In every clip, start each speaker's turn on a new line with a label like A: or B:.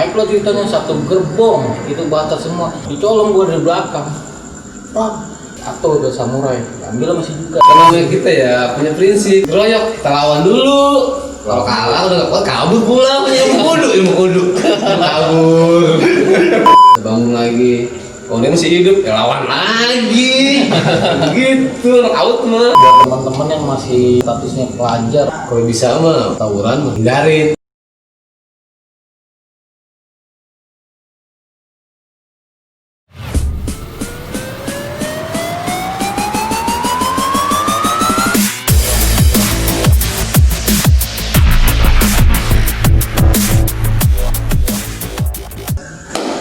A: naik lo ceritanya satu gerbong itu batas semua, dicolong gua dari belakang, atau udah samurai, ambil masih juga.
B: Karena kita ya punya prinsip, geroyok kita lawan dulu. Kalau kalah udah nggak kuat kabur pula, punya ilmu kudu kabur. Bangun lagi, kalau dia masih hidup ya lawan lagi. Gitu, out mah.
A: Teman-teman yang masih statusnya pelajar,
B: Kalau bisa mah tawuran mah hindarin.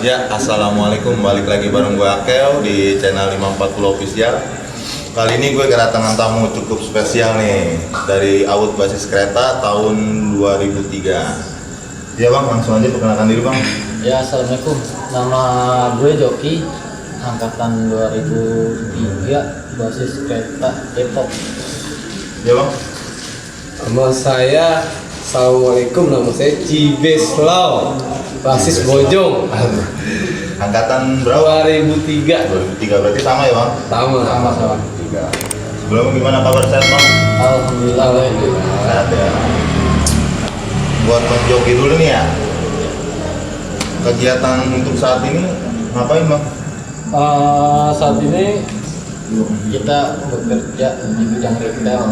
C: Ya, assalamualaikum, balik lagi bareng gue Akel di channel 540 Official. Kali ini gue kedatangan tamu cukup spesial nih dari AUD Basis Kereta tahun 2003. Ya bang, langsung aja perkenalkan diri bang.
A: ya assalamualaikum, nama gue Joki, angkatan 2003, basis kereta Depok.
C: Ya bang.
B: Nama saya, assalamualaikum, nama saya Cibeslau, basis Bojong,
C: Angkatan berapa?
B: 2003.
C: 2003, berarti sama ya bang?
A: Sama-sama.
C: 2003. Sebelum gimana kabar sehat bang?
A: Alhamdulillah.
C: Sehat ya. Buat bang Joki dulu nih ya. Kegiatan untuk saat ini ngapain bang?
A: Saat ini kita bekerja di bidang retail,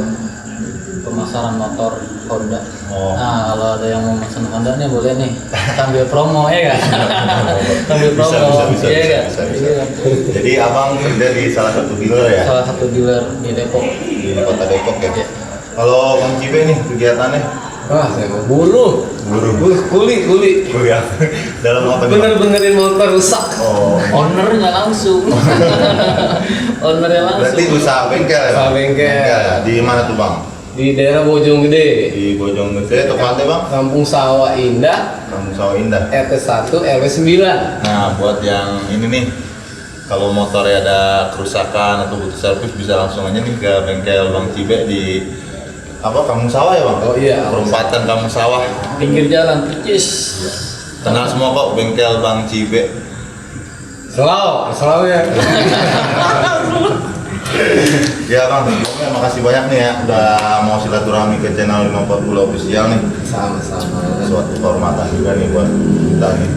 A: pemasaran motor Honda.
C: Oh.
A: Nah, kalau ada yang mau pesan Honda nih boleh nih, sambil promo ya kan? Sambil
C: Bisa,
A: promo,
C: bisa.
A: iya kan? Iya.
C: Jadi abang kerja di salah satu dealer ya?
A: Salah satu dealer di Depok.
C: Di kota Depok ya?
A: Iya.
C: Kalau bang Cibe nih kegiatannya?
B: Wah, saya mau bunuh. Kuli.
C: Kuliah dalam apa nih, Bang?
B: Bener-benerin motor rusak.
C: Oh,
A: Ownernya langsung. Ownernya langsung.
C: berarti usaha bengkel ya?
B: Usaha
C: Bang?
B: bengkel.
C: Di mana tuh bang?
B: Di daerah Bojonggede,
C: Di Bojonggede, tepatnya bang?
B: Kampung Sawah Indah,
C: Kampung Sawah Indah.
B: RT 1 RW 9.
C: Nah, buat yang ini nih, kalau motornya ada kerusakan atau butuh servis bisa langsung aja nih ke bengkel Bang Cibe di apa, Kampung Sawah ya bang?
B: Oh iya.
C: Perempatan Kampung Sawah.
A: Pinggir jalan, percis.
C: Kenal semua kok bengkel Bang Cibe.
B: Selalu ya.
C: Ya bang, pokoknya makasih banyak nih ya udah mau silaturahmi ke channel 540 Official nih.
B: Sama-sama.
C: Suatu kehormatan juga nih buat kita nih.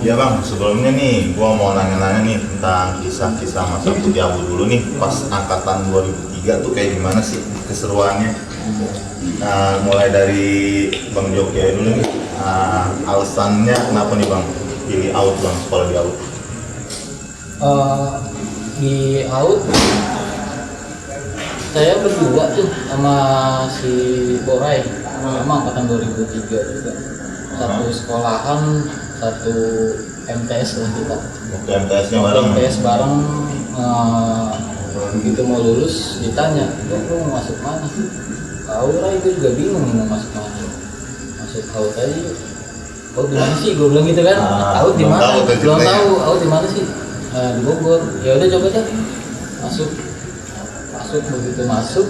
C: Ya bang, sebelumnya nih gua mau nanya-nanya nih tentang kisah-kisah masa kuliah dulu nih pas angkatan 2003 tuh kayak gimana sih keseruannya. Nah, mulai dari Bang Joki aja dulu nih. Alasannya kenapa nih bang pilih AUD bang, sekolah di AUD?
A: Di AUD saya berdua tuh sama si Borai, sama angkatan 2003 juga, satu sekolahan, satu MTS lah kita.
C: Waktu MTS-nya bareng.
A: MTS bareng. Begitu mau lulus ditanya, lu mau masuk mana? AUD itu juga bingung mau masuk mana. Masuk AUD aja yuk. AUD di mana sih? Gue bilang gitu kan. AUD di mana? Belum tahu. AUD di mana sih? Di Bogor. Ya udah coba deh. Masuk begitu masuk.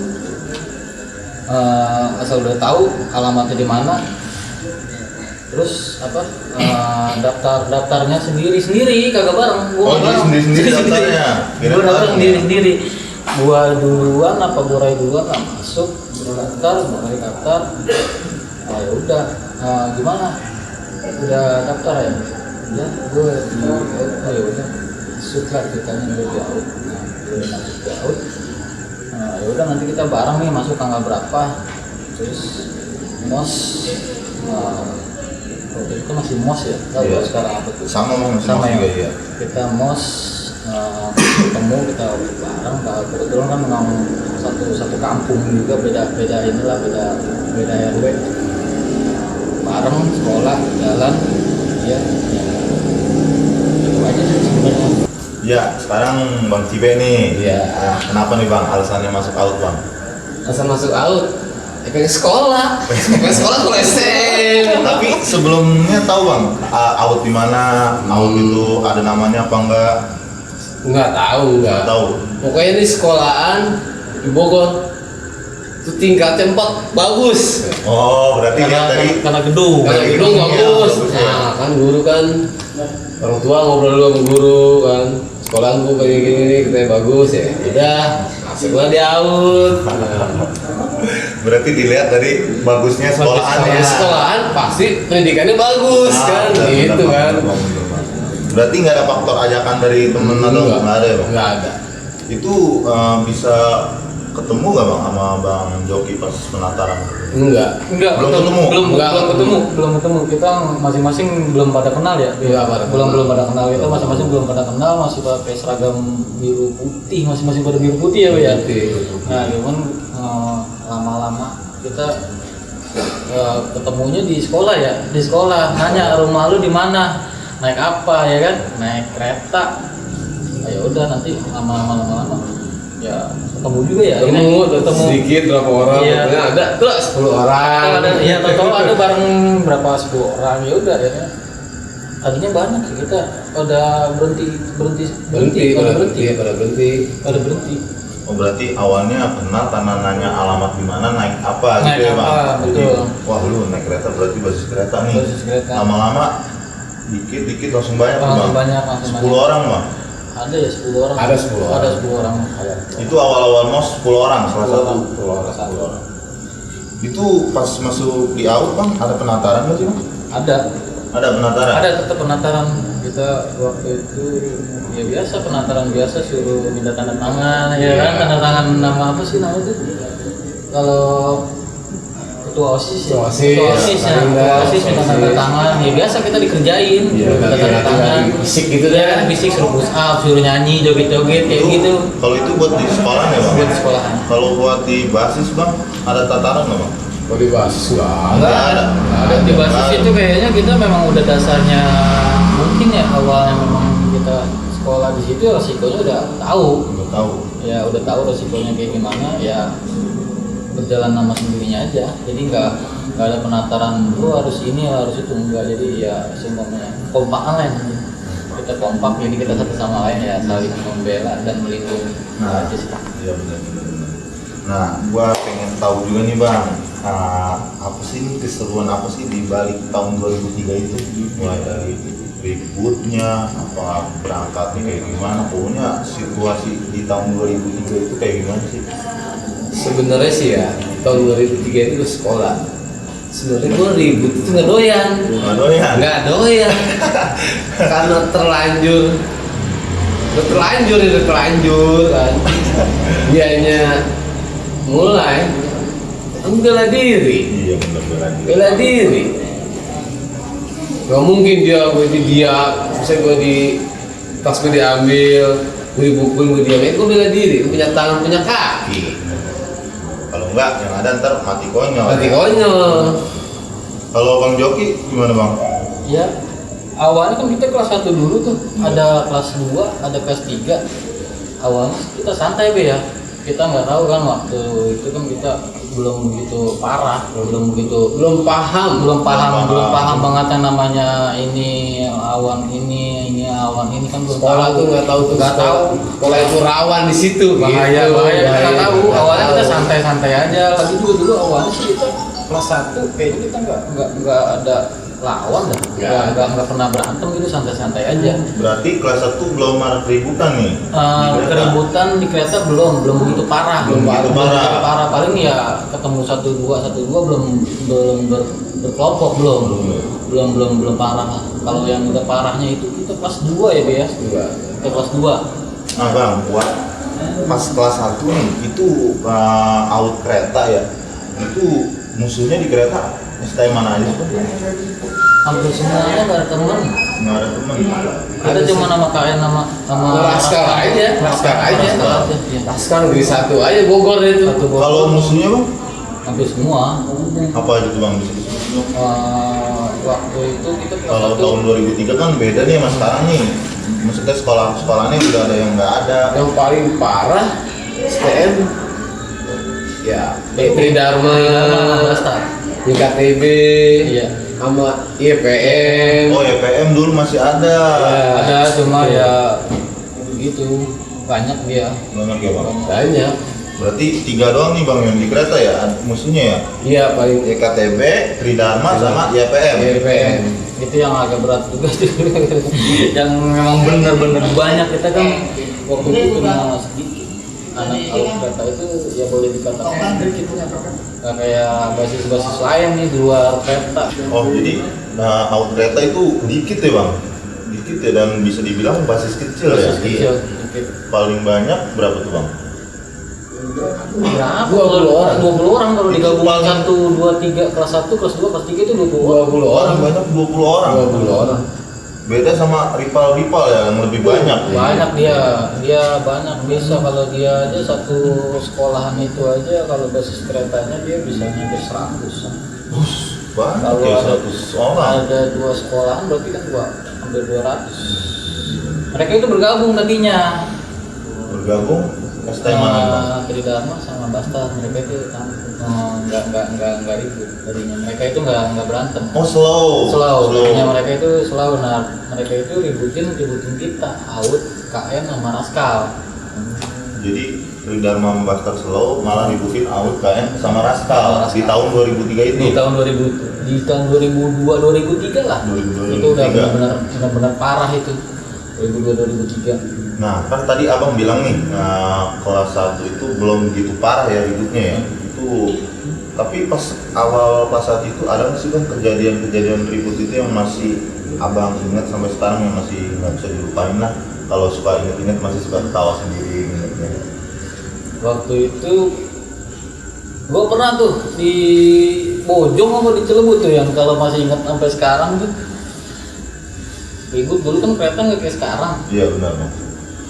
A: Asal udah tahu alamatnya di mana. Terus apa? Daftarnya sendiri kagak bareng. Gua
C: Oh, jadi sendiri daftarnya.
A: Gua daftar sendiri. Gua duluan apa Borai duluan lah masuk, Borai daftar. Ya udah. Gimana? Udah daftar ya? Ya, gue ya udah. Suka ceritanya udah jauh. Nah, udah masuk jauh. Ya udah nanti kita bareng nih masuk tanggal berapa. Terus mos. Waktu itu masih mos ya, nggak tahu sekarang apa tuh.
C: Sama bang,
A: Sama ya.
C: juga ya.
A: Kita mos ketemu, kita bareng. Kebetulan kan memang satu kampung juga, beda inilah, beda RW. Bareng sekolah jalan, ya. Itu aja sih sebenarnya.
C: Ya, sekarang Bang Cibe nih.
B: Iya.
C: Kenapa nih bang alasannya masuk AUD bang?
B: Asal masuk AUD, pengen sekolah. Pengen sekolah kalau SM.
C: Tapi sebelumnya tahu bang AUD di mana? AUD itu ada namanya apa enggak?
B: Nggak tahu. Pokoknya ini sekolahan di Bogor. Itu tingkatnya 4 bagus.
C: Oh, berarti lihat dari
A: Karena gedung.
B: Kalau gedung bagus. Nah, kan guru kan, orang tua ngobrol dulu sama guru kan, sekolah gue kayak gini katanya bagus ya, udah masuklah di AUD.
C: Berarti dilihat dari bagusnya sekolahannya.
B: Sekolahan pasti pendidikannya bagus kan, gitu kan.
C: Berarti nggak ada faktor ajakan dari temen atau nggak ada ya bang?
B: Nggak ada.
C: Itu bisa ketemu nggak bang sama bang Joki pas penataran?
B: Enggak.
C: Belum ketemu?
A: Belum ketemu. Kita masing-masing belum pada kenal ya.
B: Iya,
A: belum pada kenal. Kita masing-masing belum pada kenal, masih pakai seragam biru putih, masing-masing pada biru putih ya, Pak ya. Nah, cuman lama-lama kita ketemunya di sekolah ya. Di sekolah nanya rumah lu di mana? Naik apa ya kan? Naik kereta. Ya udah nanti lama-lama ya ketemu juga ya.
B: Ketemu sedikit berapa orang?
A: Iya.
B: Ada tuh 10 orang.
A: Ada ya total ada bareng berapa 10 orang ya udah ya. Tadinya banyak sih kita pada berhenti.
B: Pada berhenti.
C: Oh berarti awalnya kenal karena nanya alamat di mana, naik apa gitu ya bang?
A: Betul.
C: Wah lu naik kereta berarti basis kereta nih.
A: Basis kereta.
C: Lama-lama dikit langsung banyak
A: Langsung
C: bang.
A: banyak.
C: 10 orang bang.
A: Ada ya 10 orang.
B: Ada 10 orang.
A: Ada 10 orang.
C: Itu awal-awal mos 10 orang salah satu.
A: 10 orang.
C: Itu pas masuk di AUD bang ada penataran nggak sih bang?
A: Ada
C: Penataran.
A: Ada tetap penataran. Kita waktu itu ya biasa penataran biasa, suruh minta tanda tangan ya kan, tanda tangan nama apa sih namanya itu? Kalau ketua OSIS ya. Ketua OSIS minta tanda tangan. Ya biasa kita dikerjain. Minta tanda tangan.
B: Fisik gitu
A: Ya, fisik suruh push up, suruh nyanyi, joget-joget kayak gitu.
C: Kalau itu buat di sekolah ya bang?
A: Buat di sekolahan.
C: Kalau buat di basis bang ada tataran nggak bang?
B: Kalau di basis
C: Nggak ada.
A: Di basis itu kayaknya kita memang udah dasarnya, mungkin ya awalnya memang kita sekolah di situ resikonya udah tahu.
C: Nggak tahu.
A: Ya udah tahu resikonya kayak gimana, ya berjalan nama sendirinya aja. Jadi nggak ada penataran lu harus ini harus itu, enggak. Jadi ya semuanya kompakan lah ini. Kita kompak, jadi kita satu sama lain ya saling membela dan melindungi.
C: Nah,
A: aja sih.
C: iya benar. Nah, gua pengen tahu juga nih bang, apa sih nih keseruan apa sih di balik tahun 2003 itu? Mulai dari ributnya, apa berangkatnya kayak gimana? Pokoknya situasi di tahun 2003 itu kayak gimana sih?
B: Sebenarnya sih ya, tahun 2003 itu gue sekolah. Sebenarnya gue ribut itu nggak doyan. Nggak doyan. Karena terlanjur kan. Dianya mulai bela diri.
C: Iya benar
B: Bela diri. Gak mungkin dia, bisa gue di tas gue diambil, gue dibukuin, gue diamin, gue bela diri, gue punya tangan, punya kaki.
C: Kalau enggak, yang ada ntar mati konyol. Kalau bang Joki gimana bang?
A: Ya, awalnya kan kita kelas 1 dulu tuh, ada kelas 2, ada kelas 3. Awalnya kita santai be ya. Kita nggak tahu kan waktu itu kan kita belum begitu parah, belum paham banget yang namanya ini awan ini kan belum
B: Sekolah tuh nggak tahu sekolah itu rawan di situ.
A: bahaya
B: gitu.
A: kita nggak tahu.
B: Nggak
A: Awalnya kita
B: tahu.
A: santai aja. Lagi juga dulu awalnya sih kita kelas 1 kayaknya kita nggak ada lawan dah, nggak pernah berantem gitu, santai aja.
C: Berarti kelas 1 belum ada keributan nih?
A: Keributan di kereta belum begitu parah.
C: Belum begitu parah.
A: Paling ya ketemu 1-2 belum berkelompok belum parah. Kalau yang udah parahnya itu kita kelas 2 ya Be ya. Kita kelas 2.
C: Nah bang, buat pas kelas 1 nih itu out kereta ya, itu musuhnya di kereta STM mana aja sih?
A: Hampir semuanya nggak ada teman.
C: Nggak ada teman.
A: Ada cuma nama KN nama
B: Laskar aja.
A: Iya.
B: Laskar negeri 1 aja Bogor itu.
C: Kalau musuhnya bang?
A: Hampir semua.
C: Apa aja tuh bang?
A: Waktu itu kita kelas
C: Kalau
A: 1
C: tahun 2003 kan beda nih sama sekarang nih. Maksudnya sekolahnya udah ada yang nggak ada.
B: Yang paling parah STM ya Tridharma, IKTB, sama IPM.
C: Oh IPM dulu masih ada.
A: Ada cuma ya begitu banyak dia.
C: Banyak ya bang.
B: Banyak.
C: Berarti 3 doang nih bang yang di kereta ya, musuhnya ya?
B: Iya paling
C: YKTB, Tridharma sama YPM.
B: YPM.
A: Itu yang agak berat juga sih. Yang memang benar-benar banyak, kita kan waktu itu cuma sedikit. Anak awak kereta itu ya boleh dikatakan sedikit, nggak kayak basis-basis lain nih di luar kereta.
C: Oh jadi awak kereta itu dikit ya bang? Dikit ya, dan bisa dibilang basis kecil ya?
A: Basis kecil, dikit.
C: Paling banyak berapa tuh bang?
A: Berapa?
B: 20 orang.
A: 20 orang kalau digabung
C: Paling-
A: 1, 2, 3, kelas 1, kelas 2, kelas 3 itu 20 orang.
B: 20 orang.
C: Banyak 20 orang.
B: 20 orang.
C: Beda sama rival-rival ya yang lebih banyak.
A: Banyak dia banyak, bisa kalau dia aja satu sekolahan itu aja kalau basis keretanya dia bisa nyampe 100.
C: Banyak
A: Kalau
C: ya,
A: ada
C: 100 orang.
A: 2 sekolahan berarti kan hampir 200. Mereka itu bergabung tadinya.
C: Bergabung STM mana bang?
A: Tridharma sama Basta, mereka itu nggak ribut tadinya. Mereka itu nggak berantem.
C: Oh slow.
A: Tadinya mereka itu slow. Nah, mereka itu ributin kita, AUD, KN sama Raskal.
C: Jadi Tridharma Bastard slow malah ributin AUD KN sama Raskal di tahun 2003 itu.
A: Di tahun 2002 2003 lah.
C: 2002,
A: Itu udah
C: 2003.
A: benar-benar parah itu. 2002 2003.
C: Nah kan tadi abang bilang nih kelas 1 itu belum begitu parah ya ributnya ya. Itu tapi pas awal kelas 1 itu ada nggak sih bang kejadian-kejadian ribut itu yang masih abang ingat sampai sekarang, yang masih nggak bisa dilupain lah? Kalau suka inget-inget masih suka ketawa sendiri ingetnya.
A: Waktu itu gua pernah tuh di Bojong apa di Cilebut tuh, yang kalau masih ingat sampai sekarang tuh. Ribut dulu kan kereta nggak kayak sekarang.
C: Iya benar bang.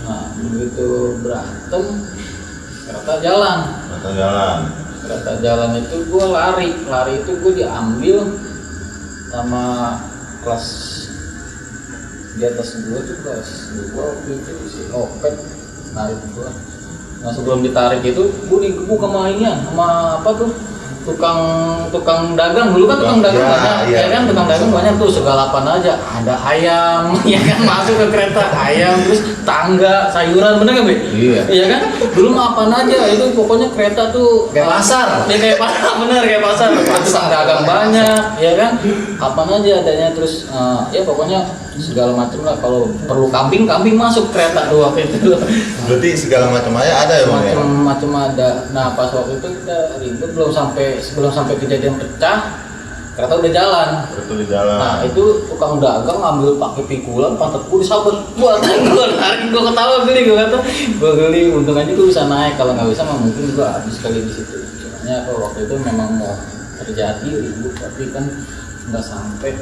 A: Nah, begitu berantem, kereta jalan. Kereta jalan itu gue lari itu gue diambil sama kelas di atas gue tuh, kelas 2 waktu itu si Opet narik gue. Nah sebelum ditarik itu gue digebuk sama sama apa tuh, tukang dagang. Dulu kan tukang dagang
C: Ya,
A: banyak,
C: iya.
A: ya kan tukang dagang banyak tuh, segalapan aja. Ada ayam, ya kan, masuk ke kereta ayam, terus tangga, sayuran, bener nggak Be?
B: Iya.
A: Iya kan? Dulu mah apaan aja, itu pokoknya kereta tuh
B: Kayak pasar.
A: Ya kayak pasar, bener kayak pasar. Tukang dagang banyak, ya kan? Apaan aja adanya, terus ya pokoknya segala macam lah. Kalau perlu kambing masuk kereta tuh waktu itu.
C: Berarti segala macam aja ada ya bang ya?
A: Macam ada. Nah pas waktu itu kita ribut belum sampai kejadian pecah, kereta udah jalan.
C: Itu di jalan.
A: Nah itu tukang dagang ngambil pakai pikulan, pantatku disabet. Buat gue narik, gue ketawa geli, gue geli. Untung aja gue bisa naik, kalau nggak bisa mah mungkin gue habis kali di situ. Soalnya kalau waktu itu memang mau terjadi ribut, tapi kan nggak sampai.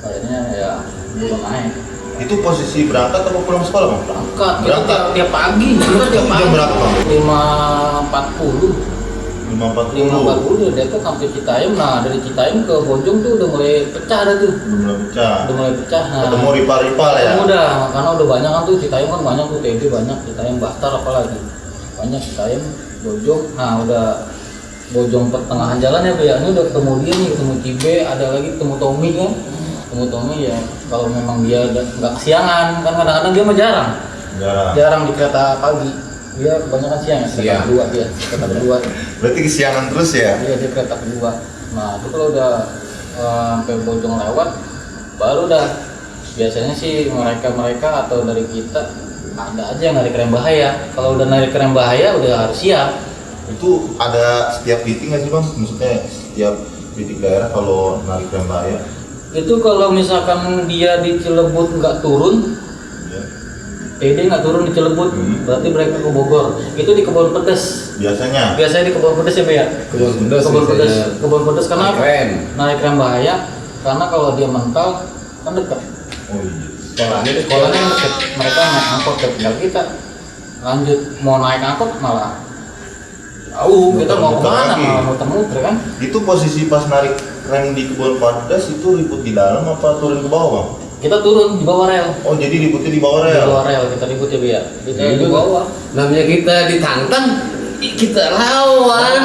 A: Kayaknya ya belum naik.
C: Itu posisi berangkat atau pulang sekolah bang?
A: Berangkat, kita
C: Berangkat.
A: tiap pagi. Kita tiap pagi.
C: Jam berapa bang?
A: 5.40.
C: 5.40.
A: Udah Depok sampai Citayam. Nah dari Citayam ke Bojong tuh udah mulai pecah dah tuh.
C: Udah mulai pecah.
A: Udah mulai pecah. Nah,
C: Ketemu rival-rival ya?
A: udah, karena udah banyak kan tuh, Citayam kan banyak tuh, TB banyak, Citayam Bastar apalagi banyak, Citayam, Bojong. Nah udah Bojong pertengahan jalan ya Bu ya, ini udah ketemu dia nih, ketemu Cibe, ada lagi ketemu Tommy kan. Ketemu Tommy ya, kalau memang dia nggak kesiangan, kan kadang-kadang dia mah jarang di kereta pagi, dia kebanyakan siang ya, kereta kedua dia, kereta kedua.
C: Berarti kesiangan terus ya?
A: Iya, dia kereta kedua. Nah itu kalau udah sampai Bojong lewat, baru dah biasanya sih mereka atau dari kita ada aja yang narik rem bahaya. Kalau udah narik rem bahaya udah harus siap.
C: Itu ada setiap titik nggak sih bang? Maksudnya setiap titik daerah kalau narik rem bahaya?
A: Itu kalau misalkan dia di Cilebut nggak turun,
C: Ya.
A: PD nggak turun di Cilebut, berarti mereka ke Bogor. Itu di Kebon Pedes.
C: Biasanya?
A: Biasanya di Kebon Pedes ya, Be ya? Kebon Pedes karena narik rem bahaya, karena kalau dia mental kan dekat.
C: Oh iya.
A: Sekolahnya kan deket. Mereka naik angkot, tinggal kita lanjut mau naik angkot malah jauh, kita mau
C: Muter-muter
A: kemana,
C: lagi.
A: malah muter-muter kan.
C: Itu posisi pas narik rem di Kebon Pedes itu ribut di dalam apa turun ke bawah bang?
A: Kita turun di bawah rel.
C: Oh jadi ributnya di bawah
A: Di
C: rel?
A: bawah rel kita ribut ya Bia. Kita di
B: Ribut.
A: bawah.
B: Namanya kita ditantang, kita lawan.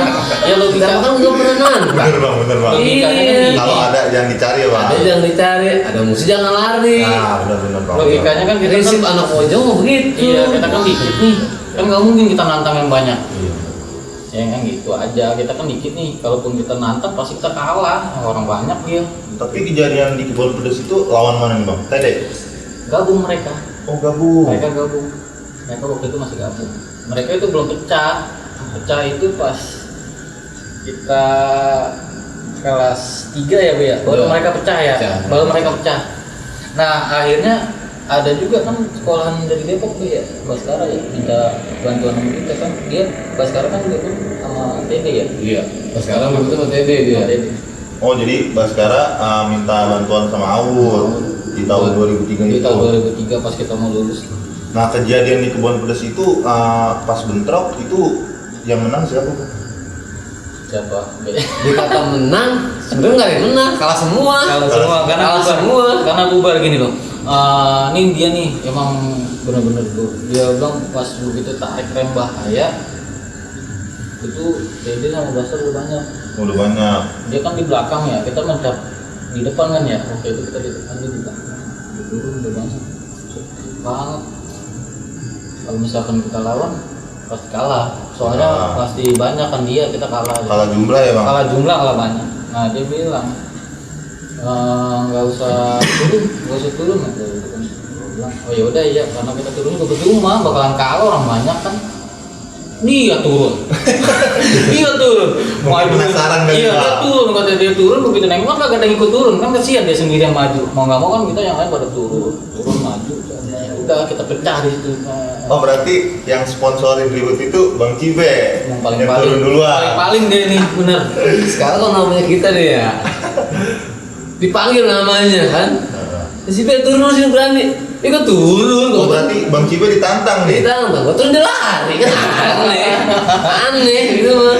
A: Ya logika
B: Kita kan nggak pernah nantang.
C: Bener bang.
A: Logikanya kan
B: Iya.
A: gini.
C: Kalau ada jangan dicari ya bang?
B: Ada yang dicari, ada musuh jangan lari.
C: Nah bener bang.
A: Logikanya kan kita
B: Prinsip
A: kan,
B: anak pojok mau begitu.
A: iya kita kan dikit nih. Kan nggak mungkin kita nantang yang banyak.
C: Iya.
A: ya kan gitu aja. Kita kan dikit nih, kalaupun kita nantang pasti kita kalah, orang banyak dia.
C: Tapi kejadian di Kebon Pedes itu lawan mana nih bang? Tede?
A: Gabung mereka.
C: Oh gabung.
A: Mereka gabung. Mereka waktu itu masih gabung. Mereka itu belum pecah. Pecah itu pas kita kelas 3 ya Bu ya. Baru
B: Iya.
A: mereka pecah ya.
B: Pecah.
A: Baru mereka pecah. Nah akhirnya ada juga kan sekolahan dari Depok Bu ya, Baskara ya, minta bantuan sama kita kan. Dia Baskara kan dia pun sama TD ya.
B: Iya. Sekarang begitu sama TD dia.
A: Sama TD.
C: Oh jadi Baskara minta bantuan sama Awur di tahun 2003
A: Di
C: itu.
A: tahun 2003 pas kita mau lulus.
C: Nah kejadian di Kebon Pedes itu pas bentrok itu yang menang siapa? Bang?
A: Siapa?
B: Dikata menang, sebenarnya nggak ada yang menang, kalah semua.
A: Kalau semua karena
B: Kalah
A: bubar
B: semua.
A: karena bubar gini loh. Nih dia nih emang benar-benar tuh dia bilang pas begitu tarik rem bahaya itu TD sama Basar udah banyak.
C: Udah banyak.
A: Dia kan di belakang ya, kita mencap di depan kan ya. Oke itu kita di depan, dia di belakang. Dia turun udah banyak banget. Kalau misalkan kita lawan pasti kalah. Soalnya pasti banyak kan dia, kita kalah.
C: Kalah jumlah ya bang?
A: Kalah jumlah, kalah banyak. Nah dia bilang nggak usah turun gitu kan. Gua bilang, oh ya udah ya, karena kita turun ke rumah bakalan kalah, orang banyak kan. Dia turun.
C: Mungkin penasaran kali,
A: Iya
C: Pak.
A: dia turun, kata dia turun begitu nengok kan kagak ada yang ikut turun kan, kasihan dia sendirian maju. Mau nggak mau kan kita yang lain pada turun maju. Udah kita pecah di situ.
C: Oh berarti yang sponsorin ribut itu Bang Cibe
A: Yang paling
C: turun duluan.
A: paling dia nih bener.
B: Sekarang kalau namanya kita nih ya, dipanggil namanya kan. Si B turun sini berani, ikut turun.
C: Oh berarti Bang Cibe ditantang nih.
B: Kita nggak turun dia lari kan aneh gitu mah.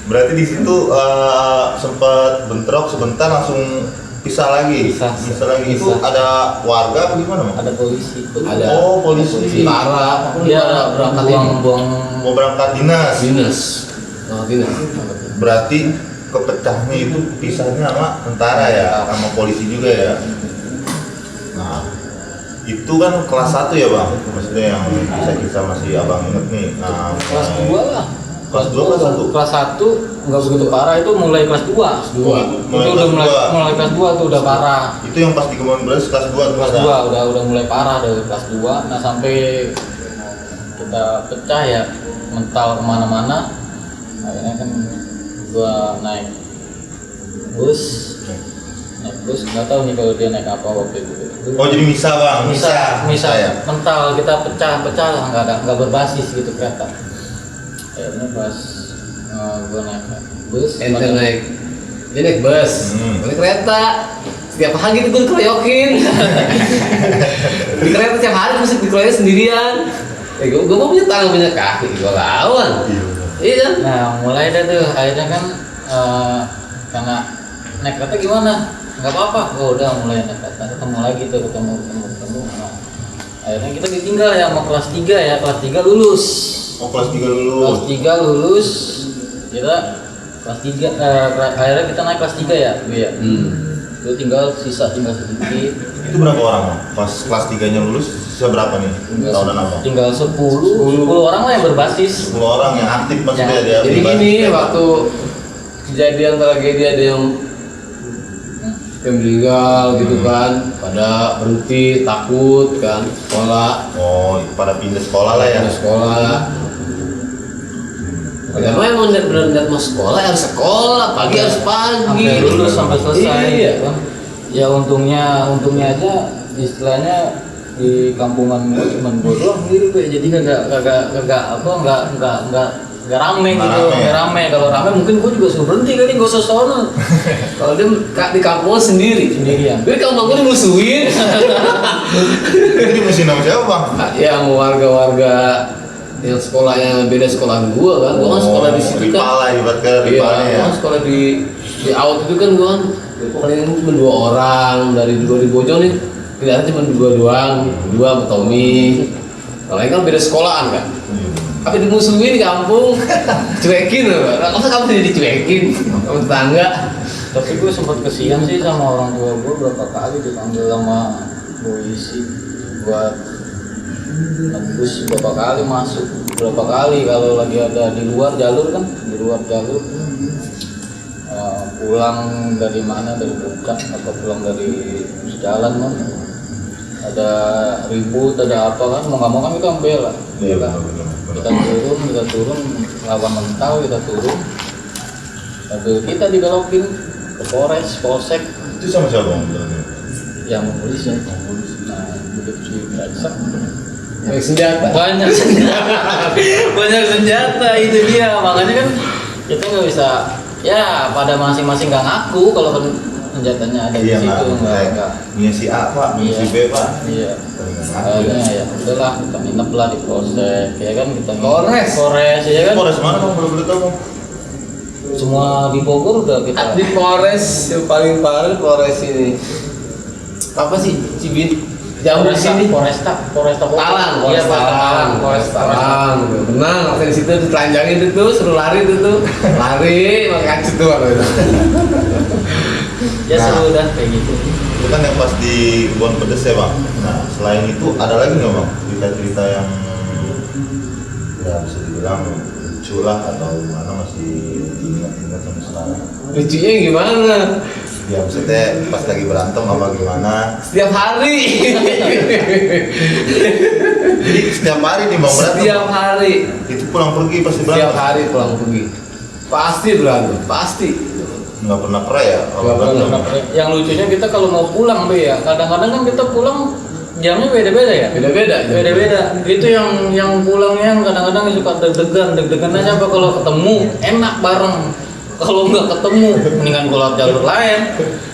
C: Berarti di situ sempat bentrok sebentar langsung pisah lagi.
A: Pisah.
C: lagi. Itu
A: Pisah.
C: ada warga apa gimana Bang?
A: Ada polisi.
B: Ada.
C: Oh polisi.
B: Tara,
A: Dia berangkat buang
C: Mau berangkat dinas.
B: dinas, dinas.
C: Berarti kepecahnya itu pisahnya sama tentara ya, sama polisi juga ya. Nah, itu kan kelas 1 ya bang, maksudnya yang kisah-kisah masih abang inget nih. Nah,
A: kelas 2 lah.
C: Kelas 2 kelas 1.
A: Kelas 1 nggak begitu parah, itu mulai kelas 2.
C: Dua.
A: Itu udah mulai kelas 2 tuh udah parah.
C: Itu yang pas di Kebon Pedes kelas 2
A: Kelas 2 udah mulai parah dari kelas 2. Nah sampai kita pecah ya, mental kemana-mana. Akhirnya kan gua naik bus nggak tahu nih kalau dia naik apa waktu itu.
C: Oh jadi misa bang,
A: Misa
C: ya.
A: mental kita pecah lah, nggak berbasis gitu kereta. Akhirnya pas gua naik bus,
B: Enter naik, dia naik bus, naik kereta. Setiap hari gitu gue dikeroyokin. Di kereta setiap hari mesti dikeroyok sendirian. Gue mau punya tangan punya kaki, gue lawan. Iya.
A: Nah mulai dah tuh akhirnya kan karena naik kereta gimana? Nggak apa-apa. Oh udah mulai naik kereta, ketemu lagi tuh ketemu. Nah, akhirnya kita ditinggal ya sama kelas 3 ya, kelas 3 lulus.
C: Oh kelas 3 dulu.
A: Kelas 3 lulus, kita kelas 3 akhirnya kita naik kelas 3 ya, Bu ya. Itu tinggal sedikit.
C: Itu berapa orang bang? Pas kelas 3-nya lulus, sisa berapa nih? Tahunan apa?
A: Tinggal 10 orang lah yang berbasis.
C: 10 orang yang aktif maksudnya dia.
B: Jadi
C: bebas.
B: gini, waktu kejadian tragedi ada yang meninggal gitu kan, pada berhenti takut kan sekolah.
C: Oh pada pindah sekolah lah ya.
B: Pindah sekolah. Karena emang benar-benar mau sekolah harus sekolah, pagi harus pagi.
A: Sampai lulus sampai selesai.
B: Iya.
A: Gitu kan. Ya untungnya aja istilahnya di kampungan gua cuman gua doang sendiri Pak. Jadi nggak rame gitu, nggak rame. Kalau rame mungkin gua juga suruh berhenti kali, nggak usah sono.
B: Kalau dia di kampung sendirian. Jadi kampung gue dimusuhin.
C: Jadi mesti nama siapa bang?
B: Yang warga-warga yang sekolahnya beda sekolah gua kan, gua kan sekolah di situ kan.
C: Ripala ibaratnya ripalnya ya.
B: Gua kan sekolah di out itu kan gua kan paling cuma 2 orang dari Bojong nih, kelihatannya cuma 2 doang, 2 sama Tommy. Kalau lain kan beda sekolahan kan. Tapi dimusuhin di kampung, cuekin loh. Masa kamu jadi dicuekin sama tetangga?
A: Tapi gue sempat kesian sih sama orang tua gue, berapa kali dipanggil sama polisi buat nembus berapa kali masuk, berapa kali kalau lagi ada di luar jalur kan, di luar jalur pulang dari mana, dari puncak atau pulang dari jalan kan ada ribut, ada apa kan, mau nggak mau kan kita membela.
C: Iya,
A: Kan?
C: benar.
A: Kita turun lawan mental, kita turun mobil kita dibelokin ke Polres, Polsek
C: Itu sama siapa bang?
A: yang polisi. Nah, begitu diperiksa
B: Senjata.
A: banyak senjata, banyak senjata itu dia, makanya kan kita nggak bisa ya pada masing-masing nggak ngaku kalau kan senjatanya ada di
C: Iya
A: situ nggak.
C: punya si A pak, punya si B pak.
A: Iya.
C: Ngaku ya.
A: Makanya ya udahlah kita nginep lah di Polsek ya kan, kita nginep.
B: Polres.
A: Polres ya kan,
C: Polres mana bang? Boleh tahu bang?
A: semua di Bogor udah kita
B: Di Polres yang paling parah Polres ini. Apa sih? Cibin. Jauh di sini.
A: Polresta Bogor.
B: Talang,
A: Iya, Polres Talang.
B: Tenang, waktu di situ ditelanjangin itu, suruh lari itu tuh, lari, pakai kacut tuh waktu itu.
A: Ya
C: Nah.
A: seru dah kayak gitu.
C: Itu kan yang pas di Kebun Pedes ya bang. Nah selain itu ada lagi nggak bang cerita-cerita yang ya bisa dibilang lucu lah atau mana masih diingat-ingat sampai sekarang?
B: Lucunya gimana?
C: Ya maksudnya pas lagi berantem apa gimana?
B: Setiap hari.
C: Jadi setiap hari nih bang berantem.
B: Setiap hari.
C: Itu pulang pergi pasti
B: Setiap
C: berantem.
B: hari pulang pergi. Pasti berantem, pasti.
C: Nggak pernah pernah ya kalau
B: Nggak pernah.
C: berantem.
A: Yang lucunya kita kalau mau pulang Be ya, kadang-kadang kan kita pulang jamnya beda-beda ya.
B: Beda-beda.
A: Beda-beda. Itu yang pulangnya kadang-kadang suka deg-degan aja apa kalau ketemu enak bareng. Kalau nggak ketemu mendingan gua jalur lain.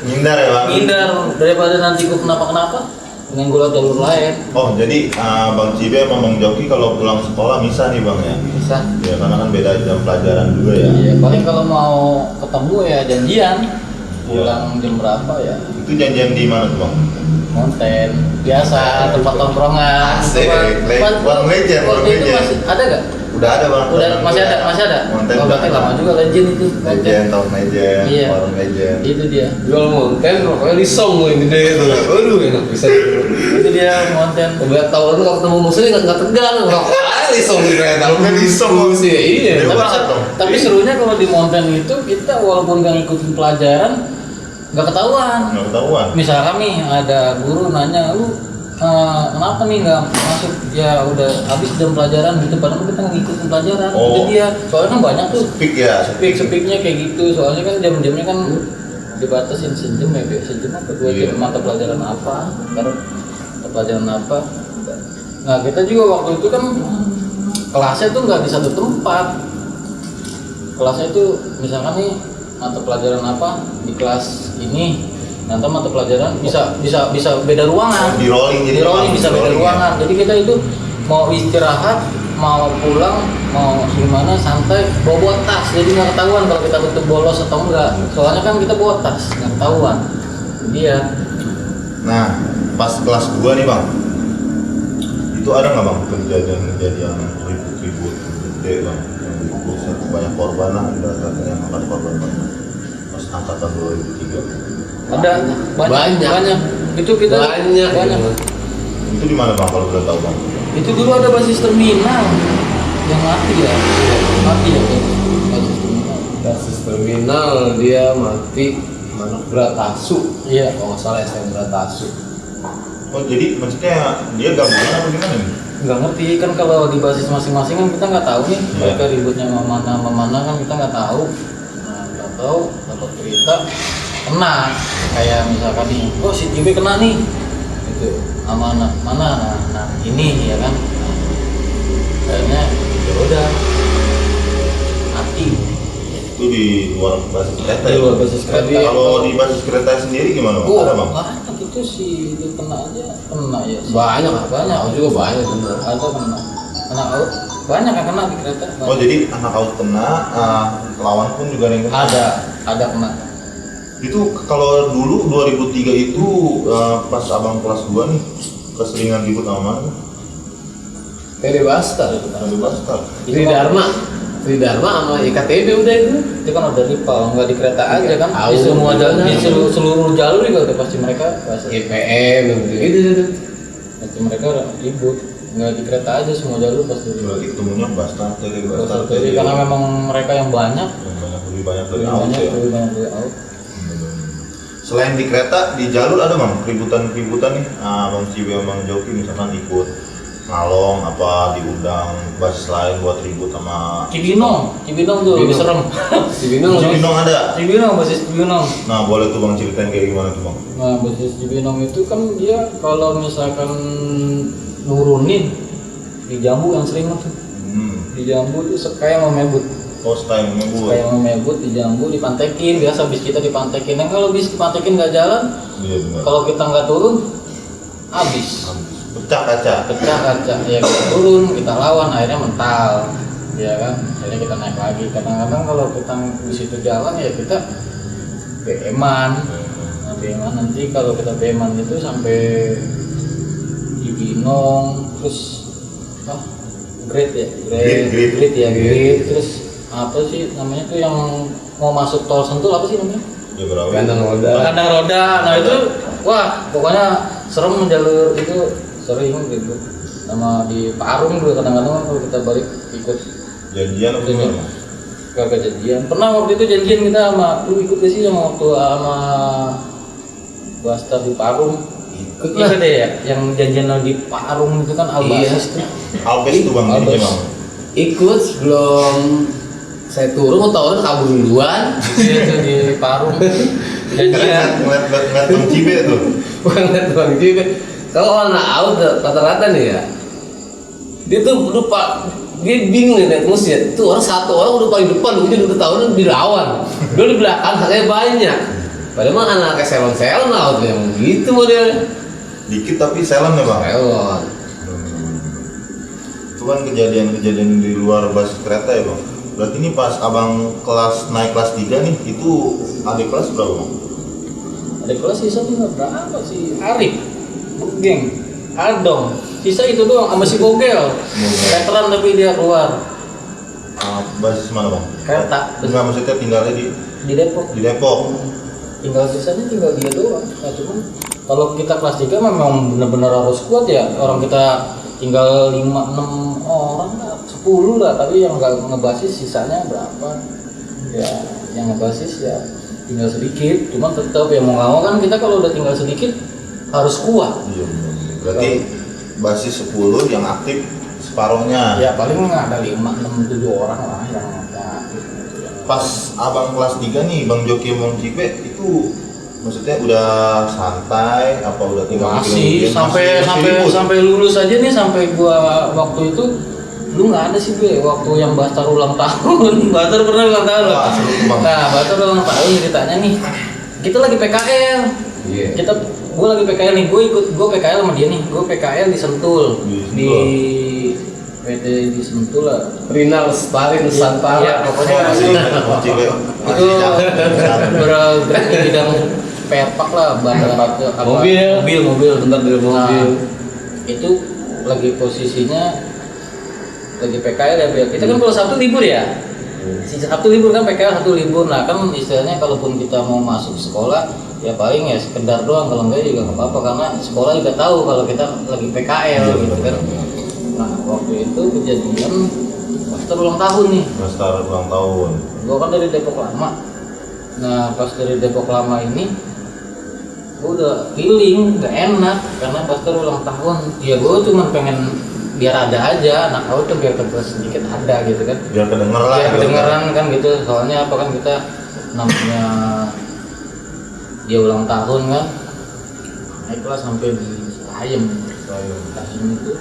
C: Ngindar ya bang.
A: Ngindar daripada nanti gua kenapa-kenapa. Mendingan gua jalur lain.
C: Oh jadi bang Cibe sama bang Joki kalau pulang sekolah misah nih bang ya?
A: Bisa.
C: Ya karena kan beda jam pelajaran juga ya.
A: Iya, paling kalau mau ketemu ya janjian. Pulang jam berapa ya?
C: Itu janjian di mana tuh bang?
A: Monten biasa, tempat tongkrongan.
C: Asik, Bang Legend, Bang
A: Waktu itu
C: Legend.
A: masih ada gak?
C: Udah ada bang.
A: Udah masih ada.
C: Monten
A: Oh, berarti
C: udah
A: lama
C: ada.
A: juga legend itu.
C: Legend, tahun legend,
A: Iya.
C: warung legend.
A: Itu dia.
B: Jual monten, pokoknya lisong yang gede itu. Aduh, enak bisa.
A: Itu dia Monten.
B: Udah tahun kalau ketemu musuhnya nggak tegang, nggak lisong gitu ya. Tahu
C: Udah lisong.
B: sih, iya.
C: Dewa.
A: Tapi,
C: Banget dong.
A: tapi serunya kalau di Monten itu kita walaupun gak ngikutin pelajaran nggak ketahuan.
C: Nggak ketahuan.
A: Misalkan nih ada guru nanya lu kenapa nih nggak masuk, ya udah habis jam pelajaran gitu, padahal kita nggak ngikutin pelajaran.
C: Oh.
A: Itu dia, soalnya kan banyak tuh
C: Speak ya.
A: sepiknya kayak gitu, soalnya kan jam-jamnya kan dibatasin sejam ya, sejam apa 2 jam,
B: Iya.
A: mata pelajaran apa, karena mata pelajaran apa. Nah kita juga waktu itu kan kelasnya tuh nggak di satu tempat, kelasnya itu misalkan nih mata pelajaran apa di kelas ini, nanti mata pelajaran bisa beda ruangan,
C: Di rolling jadi
A: di rolling
C: bang,
A: bisa
C: di
A: beda
C: rolling ya.
A: ruangan. Jadi kita itu mau istirahat, mau pulang, mau gimana santai, bawa tas. Jadi nggak ketahuan kalau kita betul bolos atau enggak. Soalnya kan kita bawa tas, nggak ketahuan. Dia
C: Nah pas kelas 2 nih bang, itu ada nggak bang kejadian ribut-ribut gede bang, yang ribut banyak korban lah, ibaratnya yang makan korban banyak pas angkatan 2003.
A: ada banyak. Itu kita
B: Banyak.
C: Itu di mana bang kalau boleh tahu bang?
A: Itu dulu ada basis terminal yang mati ya, basis terminal.
B: Basis terminal dia mati mana Bratasu.
A: Iya.
B: Kalau nggak salah STM Bratasu.
C: Oh jadi maksudnya dia gabungan apa gimana nih?
A: Nggak ngerti kan, kalau di basis masing-masing kan kita nggak tahu nih mereka ributnya sama mana kan kita nggak tahu. Nah, nggak tahu, dapat berita kena, kayak misalkan nih, oh si Jibe kena nih, itu sama anak mana, nah ini ya kan, kayaknya ya udah mati.
C: Itu di luar basis kereta
B: Di
C: ya?
B: luar basis kereta.
C: Kalau di basis kereta sendiri gimana bang?
A: Oh,
C: Ada bang?
A: banyak itu sih, itu kena aja kena ya.
B: Banyak,
A: banyak.
B: Aku juga banyak bener.
A: Ada kena out, banyak yang kena di kereta.
C: Oh jadi anak out kena, lawan pun juga ada yang kena?
A: ada kena.
C: Itu kalau dulu 2003 itu pas abang kelas 2 nih keseringan ribut sama mana?
B: Tede Basta.
C: Ada Bastar.
B: Tridharma sama IKTB udah itu.
A: Itu kan udah rival, nggak di kereta aja kan,
B: Tahu.
A: di semua jalur, di seluruh jalur juga udah pasti mereka
B: IPM gitu.
A: pasti mereka ribut. nggak di kereta aja, semua jalur pasti
C: Berarti ketemunya Bastar Tele.
A: karena memang mereka yang banyak,
C: Lebih banyak dari out ya.
A: lebih banyak dari out.
C: Selain di kereta, di jalur ada bang keributan nih, bang Cibe sama bang Joki misalkan ikut ngalong apa diundang basis lain buat ribut sama
A: Cibinong tuh lebih serem.
C: Cibinong ada.
A: Cibinong, basis Cibinong.
C: Nah boleh tuh bang ceritain kayak gimana tuh bang?
A: Nah, basis Cibinong itu kan dia kalau misalkan nurunin di Jambu yang sering tuh. Di Jambu itu sekaya mau mebut.
C: Post time minggu.
A: Sekaya mau mebut di Jambu dipantekin, biasa bis kita dipantekin. Nah, kalau bis dipantekin nggak jalan,
C: Iya benar.
A: kalau kita nggak turun, habis.
C: Pecah kaca.
A: Ya kita turun, kita lawan, akhirnya mental, ya kan, akhirnya kita naik lagi. Kadang-kadang kalau kita di situ jalan ya kita BM-an. Nah, BM-an nanti kalau kita BM-an itu sampai Cibinong, terus Grade ya, Grade. Terus apa sih namanya tuh yang mau masuk tol Sentul, apa sih namanya?
C: Ya berapa?
B: Kandang roda.
A: Nah itu, wah pokoknya serem jalur itu, sering gitu. Sama di Parung juga kadang-kadang kalau kita balik ikut
C: Janjian apa gimana?
A: ke kejadian. Pernah waktu itu janjian kita sama, lu ikut gak sih sama waktu sama Basta di Parung?
B: Ikut
A: Ikut deh ya, yang janjian di Parung itu kan Albasis tuh.
C: Albes tuh bang ini
A: Albes.
C: bang.
B: Ikut sebelum saya turun, mau tahu kabur duluan.
A: Itu di Parung. Janjian.
C: Ngeliat bang Cibe tuh.
B: Bukan bang juga. Kalau anak out rata-rata nih ya, dia tuh lupa, dia bingung nih lihat musuh. Tuh satu orang udah paling depan, udah tahu dilawan. Dia di belakang saya banyak. Padahal mah anak selon out yang gitu modelnya.
C: Dikit tapi silent ya bang.
B: Selon.
C: Itu kan kejadian-kejadian di luar basis kereta ya bang. Berarti ini pas abang naik kelas 3 nih, itu adik kelas berapa bang?
A: Ada kelas sisa tuh berapa sih? Arif, geng, Adong, sisa itu doang sama si Bogel. Veteran tapi dia keluar
C: Basis mana bang?
A: kereta
C: Enggak maksudnya tinggalnya
A: di Depok.
C: di Depok.
A: Tinggal sisanya tinggal dia doang. Nah, cuman kalau kita kelas 3 memang benar-benar harus kuat ya. Orang kita tinggal 5-6 orang lah, 10 lah, tapi yang nggak ngebasis sisanya berapa? Ya, yang ngebasis ya tinggal sedikit. Cuman tetap ya mau nggak mau kan kita kalau udah tinggal sedikit harus kuat.
C: Iya. Berarti basis 10 yang aktif separohnya.
A: Ya paling ada 5-6-7 orang lah yang aktif.
C: Pas abang kelas 3 nih, Bang Joki Bang Cipe itu maksudnya udah santai apa udah tinggal
A: Masih sampai lulus aja nih, sampai gua waktu itu lu nggak ada sih gue waktu yang Bastar ulang tahun. Bastar pernah ulang tahun loh.
C: Wah, seru tuh, Bang.
A: Nah, Bastar ulang tahun ceritanya nih. Kita lagi PKL.
B: Iya.
A: Gue lagi PKL nih, gue PKL sama dia nih. Gue PKL di Sentul. Di PT di Sentul lah.
B: Rinal Lestari Nusantara.
A: Iya, pokoknya
C: Cipe.
A: itu bergerak di bidang perpak lah, mobil.
B: Bentar dari mobil.
A: Nah, itu lagi posisinya lagi PKL ya, Bel. Kita kan kalau Sabtu libur ya. Sabtu libur kan, PKL Sabtu libur. Nah kan istilahnya kalaupun kita mau masuk sekolah ya paling ya sekedar doang, kalau enggak juga nggak apa-apa karena sekolah juga tahu kalau kita lagi PKL gitu kan. Nah waktu itu kejadian Bastar ulang tahun nih.
C: Bastar ulang tahun.
A: Gua kan dari Depok Lama. Nah pas dari Depok Lama ini gua udah feeling gak enak karena Bastar ulang tahun. Ya gua cuma pengen biar ada aja anak kau tuh biar sedikit ada gitu kan.
C: Biar kedenger lah.
A: Biar kedengeran kan gitu. Soalnya apa kan kita namanya dia ulang tahun kan. Naiklah sampai di Ayam itu.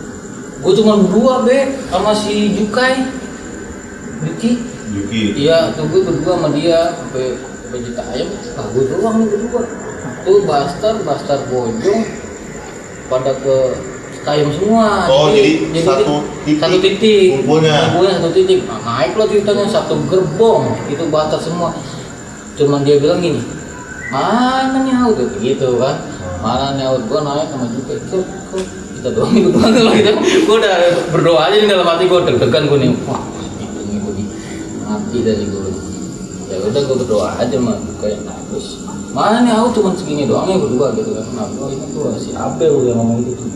A: Gue cuma berdua sama si Jukai, Yuki. Iya, tuh gue berdua sama dia sampai Citayam. Ah, gue doang nih berdua. Tuh Bastar Bojong pada ke Citayam semua.
C: Oh, jadi satu titik kumpulnya
A: satu titik. Nah, naiklah ceritanya satu gerbong itu Bastar semua. Cuman dia bilang gini, mana nih Aud gitu kan. Mana nih Aud, gua naik sama Jukai. Kita doang kalau kita, gue udah berdoa aja di dalam hati gue, deg-degan gue nih, wah ini gue mati dari gue. Ya udah gue berdoa aja mah kayak terus mana nih aku cuma segini doang ya berdua gitu kan. Nah gue ini tuh si Abel udah ngomong gitu.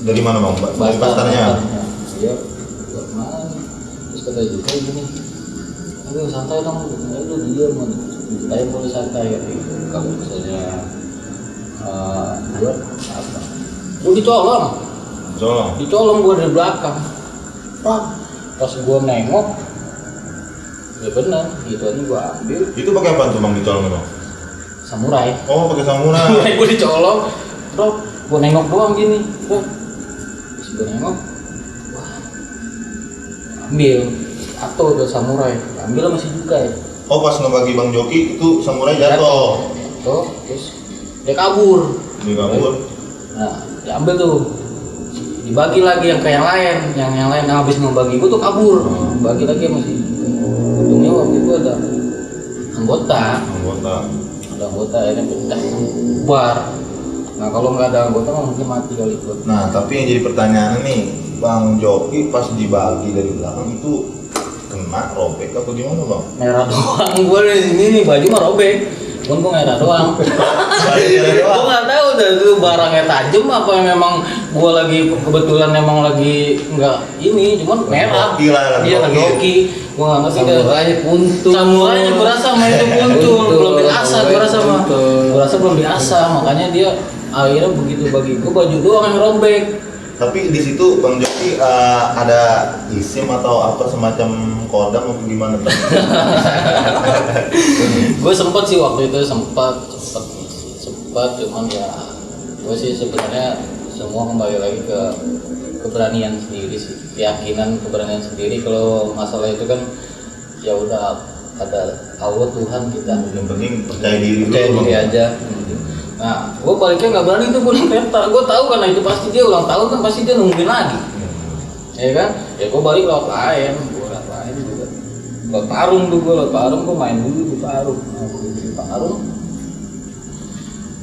C: Dari mana bang? Dari pasarnya.
A: Iya, buat mana? Terus kata juga gini, aduh santai dong, lu diam, kita yang boleh santai ya. Kalau misalnya buat apa? Gue dicolong gue dari belakang. Pas gue nengok, ya benar, gitu aja gue ambil.
C: Itu pakai apa tuh bang dicolong bang?
A: Samurai.
C: Oh pakai samurai.
A: Gue dicolong, bro, gue nengok doang gini, bro. Terus gue nengok, wah, ambil, atau udah samurai, ambil sama si Jukai.
C: Oh pas ngebagi bang Joki itu samurai jatuh.
A: Tuh, terus dia kabur.
C: Dia kabur.
A: Nah, diambil tuh, dibagi lagi yang ke yang lain, yang lain habis ngebagi gue tuh kabur, bagi lagi sama si. Untungnya waktu itu ada anggota ini pecah bubar. Nah kalau nggak ada anggota mungkin mati kali itu.
C: Nah tapi yang jadi pertanyaan nih, bang Joki pas dibagi dari belakang itu kena robek apa gimana bang?
A: Merah doang, gue di sini nih baju mah robek, cuman gue merah doang. Gue nggak tahu dah itu barangnya tajam apa memang gue lagi kebetulan emang lagi nggak ini, cuman merah. Iya lagi hoki. Gue nggak ngerti dah. Samurainya gue rasa sama itu puntul, belum biasa gue rasa mah. Gue rasa belum biasa, makanya dia akhirnya begitu bagi gue baju doang yang robek.
C: Tapi di situ bang Joki ada isim atau apa semacam kodam atau gimana tuh?
A: Gue sempet sih waktu itu sempat cuman ya gue sih sebenarnya semua kembali lagi ke keberanian sendiri sih, keberanian sendiri. Kalau masalah itu kan ya udah ada Allah Tuhan kita,
C: yang penting percaya diri
A: aja. Nah, gue baliknya nggak berani tuh pulang peta. Gue tahu karena itu pasti dia ulang tahun kan, pasti dia nungguin lagi, ya kan? Ya gue balik lewat lain juga. Lewat Parung gue main dulu di Parung. Di Parung,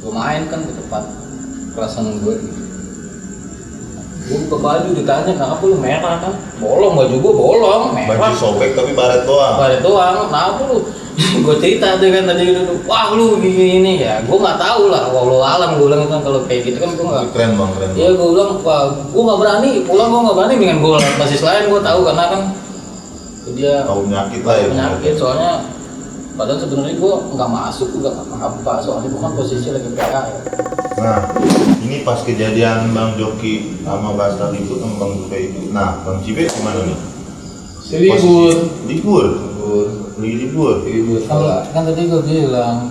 A: gue main kan ke tempat kelasan gue. Gue buka baju ditanya kenapa lu merah kan? Bolong baju gue bolong, merah.
C: Baju sobek tapi baret doang.
A: Kenapa lu? Gue cerita tuh kan tadi gitu, wah lu gini ya, gue nggak tahu lah, walau alam gue bilang kan kalau kayak gitu kan gue nggak.
C: Keren bang.
A: Iya gue bilang, wah gue nggak berani pulang, dengan gue basis lain gue tahu karena kan dia
C: tahu penyakit lah ya.
A: Penyakit soalnya, padahal sebenarnya gue nggak masuk juga nggak apa, soalnya bukan posisi lagi PA ya.
C: Nah ini pas kejadian bang Joki sama Basta ribut sama bang Jukai itu, nah bang Cibe gimana nih? Libur.
A: Kan tadi gue bilang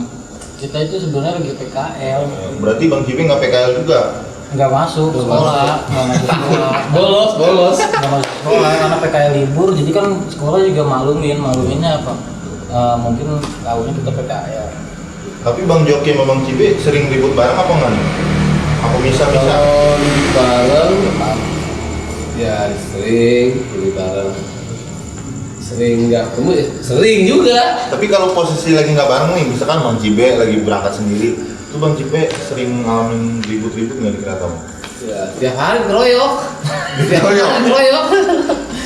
A: kita itu sebenarnya lagi PKL.
C: Berarti bang Cibe nggak PKL juga?
A: Nggak masuk sekolah. Bolos. Nggak masuk sekolah karena PKL libur. Jadi kan sekolah juga makluminnya apa? Mungkin tahunya kita PKL.
C: Tapi bang Joki sama bang Cibe sering ribut bareng apa nggak nih? Apa bisa?
B: Kalau ribut bareng, ya sering ribut bareng. Sering nggak ketemu, sering juga.
C: Tapi kalau posisi lagi nggak bareng nih, misalkan bang Cibe lagi berangkat sendiri, tuh bang Cibe sering ngalamin ribut-ribut nggak di kereta bang?
B: Ya tiap hari keroyok.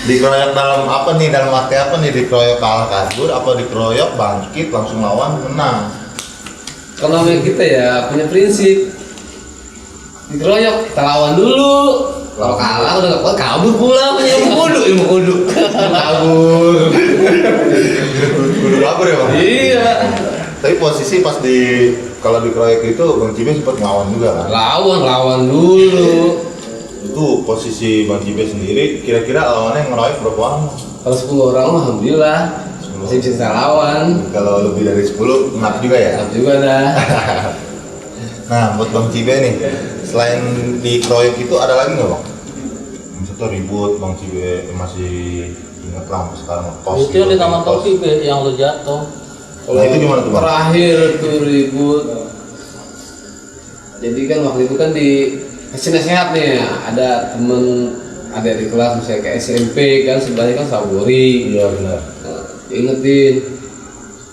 C: Dikeroyok dalam apa nih? Dalam arti apa nih? Dikeroyok kalah kabur, apa dikeroyok bangkit langsung lawan menang?
B: Kalau kita ya punya prinsip, dikeroyok kita lawan dulu. Kalau kalah udah nggak kuat kabur pula, punya ilmu kudu kabur.
C: Kudu kabur ya bang?
B: Iya.
C: Tapi posisi pas kalau dikeroyok itu bang Cibe sempat ngelawan juga kan?
B: Lawan dulu.
C: Itu posisi bang Cibe sendiri, kira-kira lawannya yang ngeroyok berapa orang?
B: Kalau 10 orang mah alhamdulillah masih bisa lawan.
C: Kalau lebih dari 10 enak juga ya?
B: Enak juga dah.
C: Nah buat bang Cibe nih, selain dikeroyok itu ada lagi nggak bang? Misalnya ribut bang Cibe masih ingat lah sekarang tos.
A: Itu di Taman Topi yang lo jatuh.
C: Nah itu gimana tuh bang?
B: Terakhir tuh ribut. Jadi kan waktu itu kan kasih nasihat nih, ada temen ada di kelas misalnya kayak SMP kan sebelahnya kan saburi.
C: Iya benar.
B: Nah, diingetin,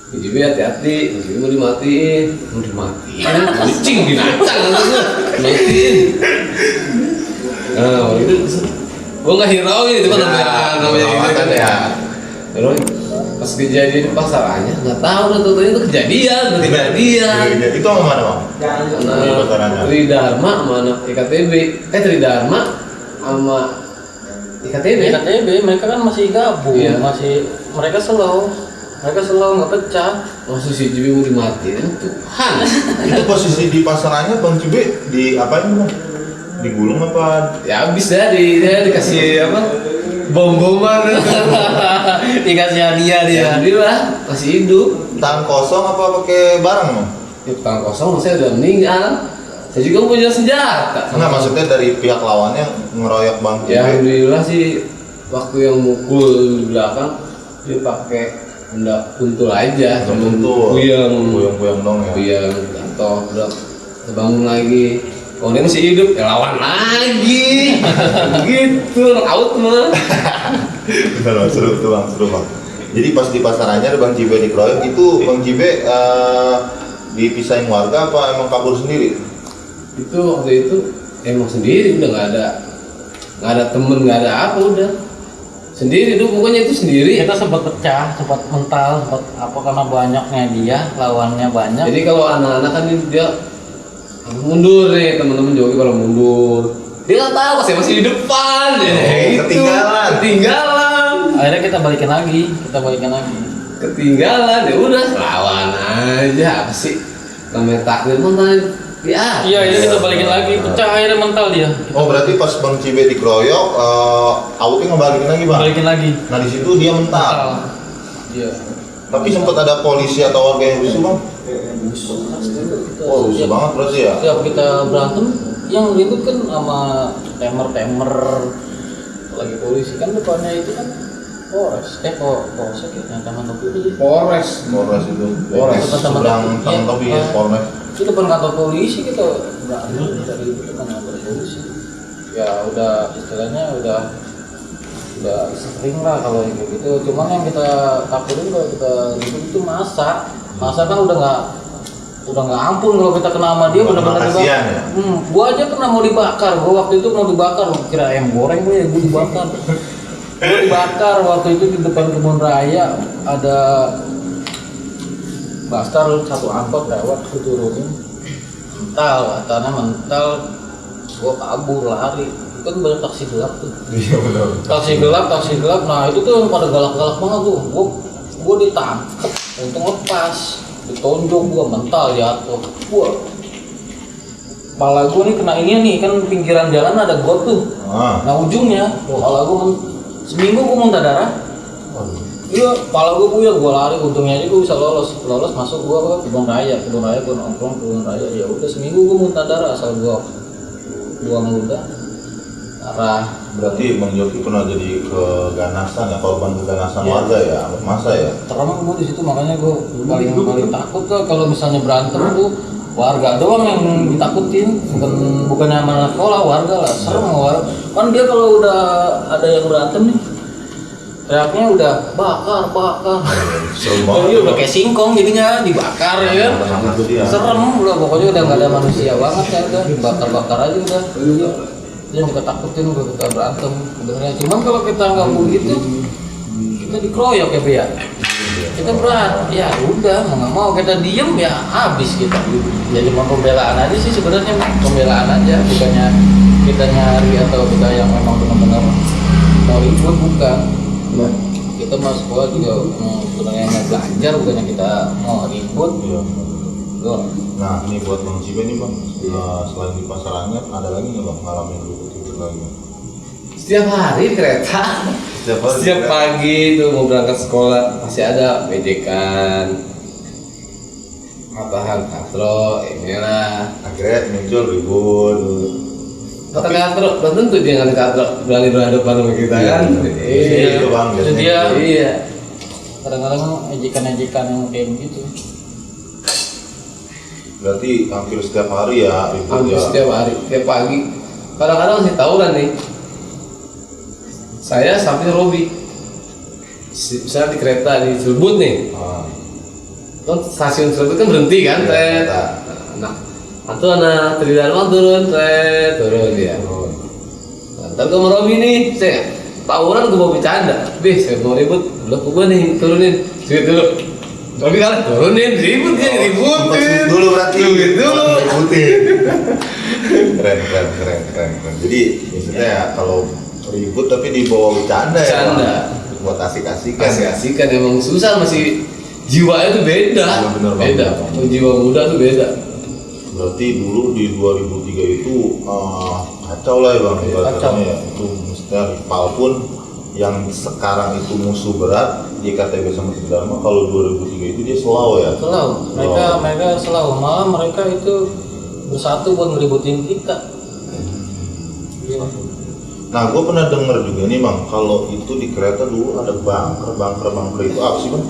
B: Cibe hati-hati, Cibe mau dimatiin, kucing binatang matiin. Nah itu gua nggak hirauin itu kan namanya gitu kan ya. Hirauin, Pas kejadian di pasarannya nggak tahu udah tuh itu kejadian.
C: Itu sama mana bang? Di pasarannya.
B: Tridharma sama anak IKTB. Tridharma sama IKTB.
A: IKTB mereka kan masih gabung,
B: Iya.
A: mereka slow nggak pecah.
B: Maksud si Jibi mau dimatiin Tuhan.
C: Itu posisi di pasarannya bang Cibe di apa ini bang? Digulung apa?
B: Ya habis dah dia dikasih apa? Bom-boman.
A: Dikasih hadiah
B: Ya dia lah masih hidup.
C: Tangan kosong apa pakai barang bang?
B: Ya tangan kosong saya udah meninggal. Saya juga punya senjata.
C: Enggak, maksudnya dari pihak lawannya ngeroyok bang Cibe.
B: Ya alhamdulillah sih waktu yang mukul di belakang dia pakai benda kuntul aja, cuma
C: Betul. Buyang dong ya.
B: Buyang jatuh, udah terbangun lagi. Oh dia masih hidup, ya lawan lagi. Gitu, out mah.
C: Bener bang, seru tuh bang, seru bang. Jadi pas di pasarannya ada bang Cibe dikeroyok itu bang Cibe dipisahin warga apa emang kabur sendiri?
B: Itu waktu itu emang sendiri, udah nggak ada temen, nggak ada apa, udah sendiri tuh pokoknya itu sendiri.
A: Kita sempat pecah, sempat mental, sempat apa karena banyaknya dia, lawannya banyak.
B: Jadi kalau anak-anak kan dia mundur nih, teman-teman joki kalau mundur dia nggak tahu saya masih di depan ya, gitu. Ketinggalan
A: Akhirnya kita balikin lagi.
B: ketinggalan ya udah lawan aja apa sih namanya takdir mental ya.
A: Iya, itu kita balikin lagi, pecah akhirnya mental dia.
C: Oh berarti pas bang Cibe dikeroyok, Auti ngebalikin lagi bang?
A: Balikin lagi.
C: Nah di situ dia mental.
A: Iya.
C: Tapi sempat ada polisi atau warga yang rusuh bang? Oh rusuh banget berarti ya?
A: Setiap kita berantem, yang ribut kan sama temer lagi polisi kan depannya itu kan polsek ya, yang taman topi itu.
B: Polres
C: Polres itu.
B: Polres.
C: Seberang taman topi ya, Polres.
A: Itu depan kantor polisi kita berantem dari itu depan kantor polisi. Ya udah istilahnya udah sering lah kalau yang kayak gitu. Cuman yang kita takutin kalau kita ribut itu masa kan udah nggak ampun kalau kita kena sama dia, benar-benar
C: kasihan ya.
A: Gua aja pernah mau dibakar. Gua waktu itu mau dibakar, kira ayam goreng gue dibakar. Gua dibakar waktu itu di depan kebun raya, ada Bastar satu angkot lewat, aku turunin mental, gua kabur lari. Itu kan banyak taksi gelap tuh.
C: Iya benar.
A: Taksi gelap, nah itu tuh yang pada galak-galak banget tuh. Gua ditangkep, untung lepas, ditonjok gua, mental jatuh. Kepala gua nih kena ini nih, kan pinggiran jalan ada got tuh. Nah ujungnya, kepala gua seminggu gua muntah darah. Iya, kepala gua buyar, gua lari, untungnya aja gua bisa lolos masuk gua ke kebun raya gua nongkrong kebun raya. Ya udah seminggu gua muntah darah asal gua buang ludah darah.
C: Berarti bang Joki pernah jadi keganasan ya, korban keganasan
A: Iya.
C: warga ya, masa ya?
A: Serem gua di situ, makanya gua paling takut tuh kalau misalnya berantem tuh warga doang yang ditakutin, bukannya sama anak sekolah, warga lah. Serem warga. Kan dia kalau udah ada yang berantem nih, teriaknya udah bakar.
C: Serem
A: Oh
C: banget.
A: iya udah kayak singkong jadinya dibakar ya kan.
C: Itu dia.
A: Serem udah, pokoknya udah nggak ada manusia banget ya, udah bakar aja udah. Iya. Itu yang kita takutin udah kita berantem sebenarnya. Cuman kalau kita nggak begitu, kita dikeroyok ya, Bi ya. Kita berat, ya udah mau nggak mau kita diem ya habis kita. Jadi mau pembelaan aja sih sebenarnya, pembelaan aja, bukannya kita nyari atau kita yang memang benar-benar mau ribut, bukan. Kita mau sekolah juga sebenarnya mau belajar, bukannya kita mau ribut.
C: Iya.
A: Tuh.
C: Nah ini buat bang Cibe nih bang, selain di pasarannya ada lagi nggak bang ngalamin ribut lagi?
B: setiap hari kereta. Setiap pagi tuh mau berangkat sekolah pasti ada bejekan, matahan katro, inilah.
C: Akhirnya muncul ribut.
B: Kata katro, belum tentu dia nggak katro berani berhadapan sama kita kan?
C: Iya, itu bang.
A: Itu dia.
B: Iya.
A: Kadang-kadang ejekan-ejekan yang kayak gitu.
C: Berarti hampir setiap hari ya ribut
B: Hampir
C: ya.
B: setiap hari, setiap pagi. Kadang-kadang masih tawuran nih. Saya sampai Robi. Misalnya di kereta di Cilebut nih. Kan stasiun Cilebut kan berhenti kan,
C: Iya,
B: tret.
C: kereta.
B: Nah, atau anak Tridharma turun, tret, turun dia. Ntar ke Robi nih, saya tawuran gue mau bercanda, saya mau ribut, udah gue nih turunin, sweet dulu. Tapi kalah turunin, ributin.
C: Dulu berarti.
B: Dulu.
C: Ributin. Keren. Jadi maksudnya ya kalau ribut tapi dibawa bercanda ya.
B: Bercanda.
C: Buat asik-asikan.
B: Asik-asikan emang susah, masih jiwanya tuh beda.
C: Iya, bener banget.
B: Beda. Jiwa muda tuh beda.
C: Berarti dulu di 2003 itu kacau lah ya bang, ibaratnya ya. Itu mestinya rival pun yang sekarang itu musuh berat JKTB sama Tridharma, kalau 2003 itu dia selau ya.
A: Selau. Mereka selau, malah mereka itu bersatu buat ngeributin kita.
C: Nah, gue pernah denger juga nih bang, kalau itu di kereta dulu ada bunker itu apa sih bang?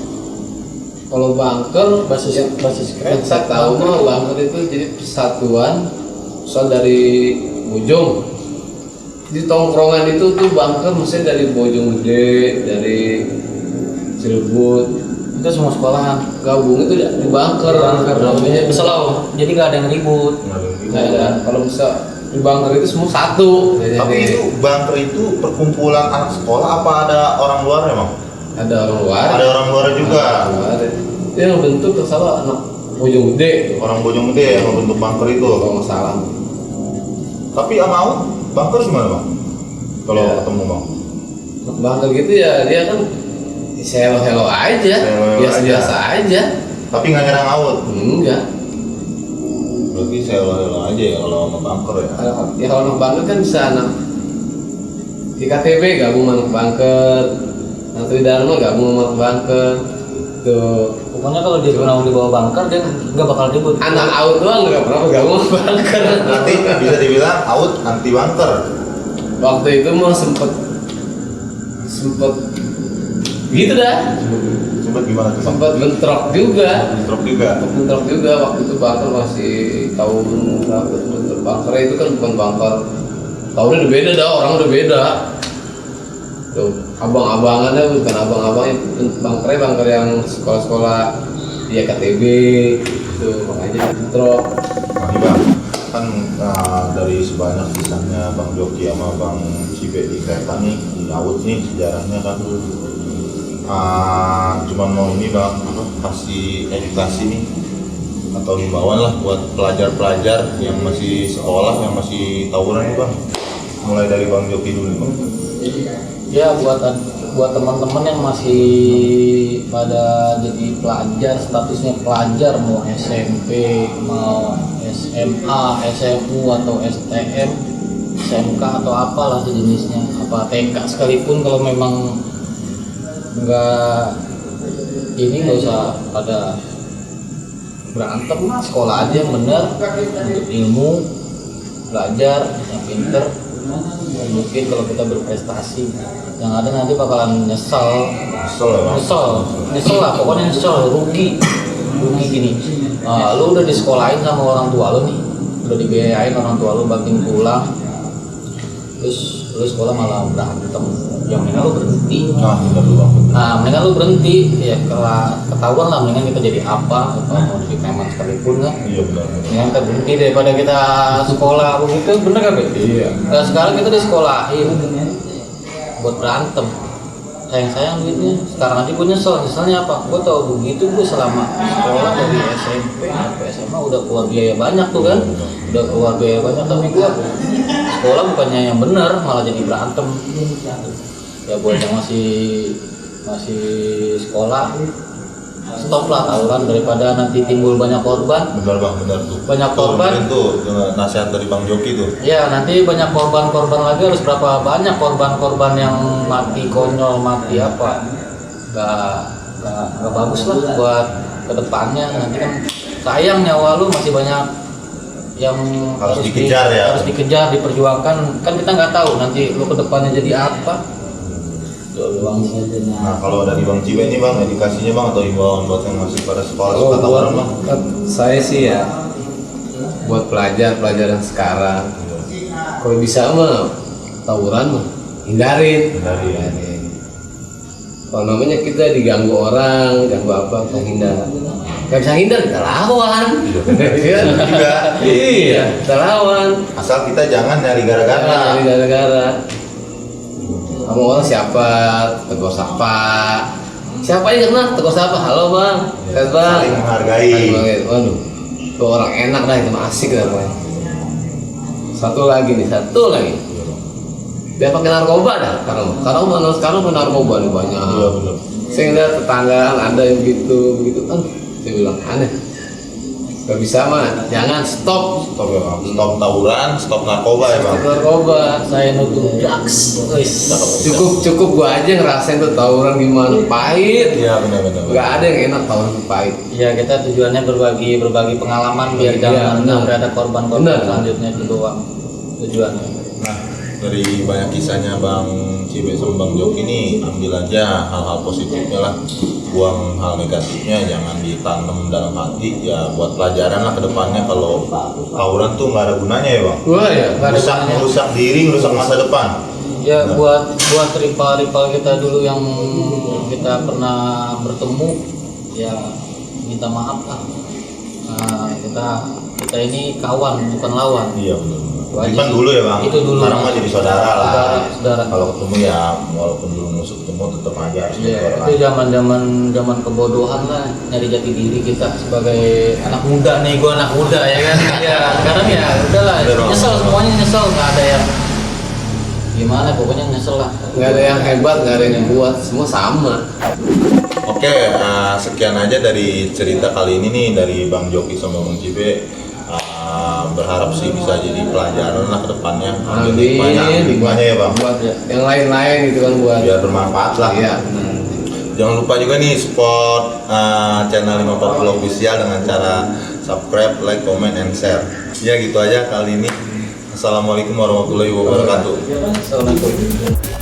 B: Kalau bunker
A: Basis
B: yang
A: kereta.
B: saya tahu mah bunker itu jadi persatuan misal dari Bojong. Di tongkrongan itu tuh bunker mesti dari Bojonggede, dari Cirebut,
A: Itu semua sekolahan.
B: gabung itu di bunker. Namanya
A: Selau. Jadi nggak ada yang ribut.
B: Nggak ada. Kalau bisa di bunker itu semua satu.
C: Tapi itu bunker itu perkumpulan anak sekolah apa ada orang luar ya bang?
B: Ada orang luar.
C: Ada orang luar juga.
B: Itu yang bentuk tersalah anak Bojonggede.
C: Orang Bojonggede yang membentuk bunker itu.
B: Kalau nggak salah.
C: Tapi Amaut bunker gimana bang? Kalau
B: Ya.
C: ketemu bang?
B: Bunker gitu ya dia kan hello aja,
C: Hello-hello
B: biasa aja.
C: Tapi nggak nyerang Aut.
B: Enggak.
C: Berarti saya lo aja ya kalau sama bunker ya.
B: Ya kalau anak bunker kan bisa anak IKTB gabung sama anak bunker, anak Tridharma gabung sama anak bunker. Tuh.
A: Pokoknya kalau dia pernah di bawah bunker dia nggak bakal ribut.
B: Anak Aut doang nggak pernah gabung sama bunker.
C: Berarti bisa dibilang Aut anti bunker.
B: Waktu itu mah sempet gitu dah,
C: Sempet gimana tuh?
B: sempet bentrok juga.
C: Bentrok juga.
B: Waktu itu bunker masih tahun berapa tuh bentrok bunkernya itu kan bukan bunker. Tahunnya udah beda dah, orang udah beda. Tuh, abang-abangannya bukan abang-abangnya, bunker yang sekolah-sekolah di KTB itu makanya bentrok.
C: Nah ini bang, kan dari sebanyak kisahnya Bang Joki sama Bang Cibe di kereta nih, di Aut nih sejarahnya kan cuman mau ini bang, kasih edukasi nih atau himbauan lah buat pelajar-pelajar yang masih sekolah, yang masih tawuran nih bang. Mulai dari Bang Joki dulu bang.
A: Ya buat teman-teman yang masih pada jadi pelajar, statusnya pelajar, mau SMP, mau SMA, SMU atau STM, SMK atau apalah sejenisnya, apa TK sekalipun, kalau memang nggak usah pada berantem, sekolah aja yang benar untuk ilmu, belajar yang pinter. Mungkin kalau kita berprestasi, yang ada nanti bakalan nyesel lah, pokoknya nyesel, rugi gini. Lu udah disekolahin sama orang tua lu nih, udah dibiayain orang tua lu banting tulang, terus lu sekolah malah berantem, yang mendingan lu berhenti. Mendingan lu berhenti ya, ketahuan lah, mendingan kita jadi apa, atau mau jadi preman sekalipun kan.
C: Iya benar.
A: Mendingan kita berhenti daripada kita sekolah begitu, bener kan?
B: Iya.
A: Nah, sekarang kita disekolahin buat berantem, sayang duitnya. Sekarang aja gue nyeselnya apa? Gue tau begitu, gue selama sekolah dari SMP sampai SMA udah keluar biaya banyak tuh kan, tapi gue sekolah bukannya yang bener, malah jadi berantem. Ya buat yang masih sekolah, stop lah tawuran daripada nanti timbul banyak korban.
C: Benar bang, benar tuh.
A: Banyak korban.
C: Itu nasihat dari Bang Joki tuh.
A: Ya nanti banyak korban lagi, harus berapa banyak korban yang mati konyol, mati apa? Gak bagus lah buat kedepannya. Nanti kan sayang nyawa lu masih banyak yang
C: Harus dikejar ya.
A: Harus dikejar, diperjuangkan. Kan kita nggak tahu nanti lu kedepannya jadi apa.
C: Nah kalau dari Bang Cibe ini bang, edukasinya bang atau himbauan buat yang masih pada sekolah suka tawuran bang?
B: Saya sih ya buat pelajar yang sekarang, kalau bisa mah tawuran mah hindarin. Kalau namanya kita diganggu orang, ganggu apa, kita hindar. Gak bisa hindar, kita lawan. Iya, kita lawan.
C: Asal kita jangan nyari gara-gara.
B: Gara-gara. Kamu orang siapa? Tegur sapa. Siapa yang kenal? Tegur sapa. Halo bang. Sehat bang.
C: Saling menghargai.
B: Saling menghargai. Waduh, itu orang enak dah, itu mah asik dah pokoknya. Satu lagi. Dia pakai narkoba dah sekarang pakai narkoba nih banyak.
C: Iya benar.
B: Saya ngeliat tetangga ada yang begitu. Saya bilang aneh. Gak bisa mah, jangan stop.
C: Stop ya bang. Stop tawuran, stop narkoba ya bang.
B: Stop narkoba.
A: Saya nutup drugs. Wis.
B: Cukup gua aja ngerasain tuh tawuran gimana, pahit.
C: Iya benar.
B: Gak ada yang enak tawuran tuh pahit.
A: Ya kita tujuannya berbagi pengalaman biar
B: Iya,
A: jangan
B: benar.
A: sampai ada korban-korban
B: Benar.
A: selanjutnya itu doang tujuannya.
C: Nah, dari banyak kisahnya Bang Cibe sama Bang Joki ini, ambil aja hal-hal positifnya lah, buang hal negatifnya, jangan ditanam dalam hati, ya buat pelajaran lah ke depannya. Kalau tawuran tuh nggak ada gunanya ya Bang.
B: Wah ya,
A: Nggak ada gunanya.
C: Merusak diri, merusak masa depan.
A: Ya
C: Benar.
A: buat rival kita dulu yang kita pernah bertemu, ya minta maaf lah. Nah, kita ini kawan bukan lawan.
C: Iya benar.
A: Wajib.
C: Itu kan dulu ya Bang.
A: Itu dulu.
C: Sekarang mah jadi saudara lah.
A: Saudara.
C: Kalau ketemu ya, walaupun dulu musuh ketemu tetap aja harus jadi
A: Ya,
C: orang.
A: itu zaman kebodohan lah, nyari jati diri kita sebagai anak muda nih, gua anak muda ya kan. Ya sekarang ya udahlah,
C: Bener,
A: nyesel
C: Bang.
A: semuanya nyesel, nggak ada yang gimana, pokoknya nyesel lah.
B: nggak ada yang hebat, nggak ada yang buat, semua sama.
C: Oke, sekian aja dari cerita kali ini nih dari Bang Joki sama Bang Cibe. Berharap sih bisa jadi pelajaran lah ke depannya. Ambil hikmahnya ya Bang.
B: Buat yang lain-lain gitu kan buat.
C: Biar bermanfaat lah.
B: Iya.
C: Jangan lupa juga nih support channel 540 Official dengan cara subscribe, like, comment, and share. Ya gitu aja kali ini. Assalamualaikum warahmatullahi wabarakatuh.
A: Assalamualaikum.